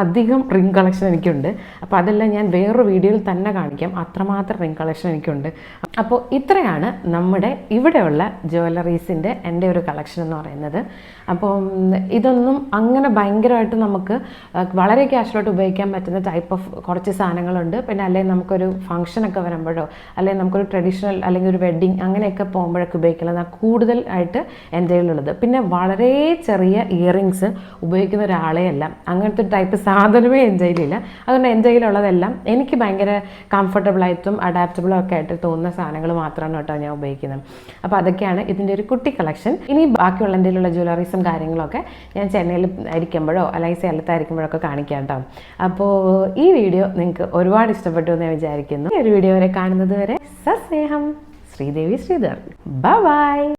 അധികം റിംഗ് കളക്ഷൻ എനിക്കുണ്ട്. അപ്പോൾ അതെല്ലാം ഞാൻ വേറൊരു വീഡിയോയിൽ തന്നെ കാണിക്കാം. അത്രമാത്രം റിംഗ് കളക്ഷൻ എനിക്കുണ്ട്. അപ്പോൾ ഇത്രയാണ് നമ്മുടെ ഇവിടെയുള്ള ജ്വല്ലറീസിൻ്റെ എൻ്റെ ഒരു കളക്ഷൻ എന്ന് പറയുന്നത്. അപ്പോൾ ഇതൊന്നും അങ്ങനെ ഭയങ്കരമായിട്ട് നമുക്ക് വളരെ കാഷ്വലായിട്ട് ഉപയോഗിക്കാൻ പറ്റുന്ന ടൈപ്പ് ഓഫ് കുറച്ച് സാധനങ്ങളുണ്ട്. പിന്നെ അല്ലെങ്കിൽ നമുക്കൊരു ഫംഗ്ഷനൊക്കെ വരുമ്പോഴോ അല്ലെങ്കിൽ നമുക്കൊരു ട്രഡീഷണൽ അല്ലെങ്കിൽ ഒരു വെഡ്ഡിങ് അങ്ങനെയൊക്കെ പോകുമ്പോഴൊക്കെ ഉപയോഗിക്കുന്നത് കൂടുതൽ ആയിട്ട് എൻ്റെ കയ്യിലുള്ളത്. പിന്നെ വളരെ ചെറിയ ഇയറിങ്സ് ഉപയോഗിക്കുന്ന ഒരാളെയല്ല, അങ്ങനത്തെ ഒരു ടൈപ്പ് സാധനമേ എൻ്റെ കയ്യിലില്ല. അതുകൊണ്ട് എൻ്റെ കയ്യിലുള്ളതെല്ലാം എനിക്ക് ഭയങ്കര കംഫർട്ടബിളായിട്ടും അഡാപ്റ്റബിളും ഒക്കെ ആയിട്ട് തോന്നുന്ന സാധനങ്ങൾ മാത്രമാണ് കേട്ടോ ഞാൻ ഉപയോഗിക്കുന്നത്. അപ്പോൾ അതൊക്കെയാണ് ഇതിൻ്റെ ഒരു കുട്ടി കളക്ഷൻ. ഇനി ബാക്കിയുള്ള എൻ്റെ കയ്യിലുള്ള ജ്വല്ലറീസും കാര്യങ്ങളൊക്കെ ഞാൻ ചെന്നൈയിൽ ആയിരിക്കുമ്പോഴോ അല്ലെങ്കിൽ സേലത്തായിരിക്കുമ്പോഴൊക്കെ കാണിക്കാം കേട്ടോ. അപ്പോൾ ഈ വീഡിയോ നിങ്ങൾക്ക് ഒരുപാട് ഇഷ്ടപ്പെട്ടു എന്ന് ഞാൻ വിചാരിക്കുന്നു. ഈ ഒരു വീഡിയോ വരെ കാണുന്നത് വരെ സസ്നേഹം. ശ്രീദേവി ശ്രീധർ. Bye by.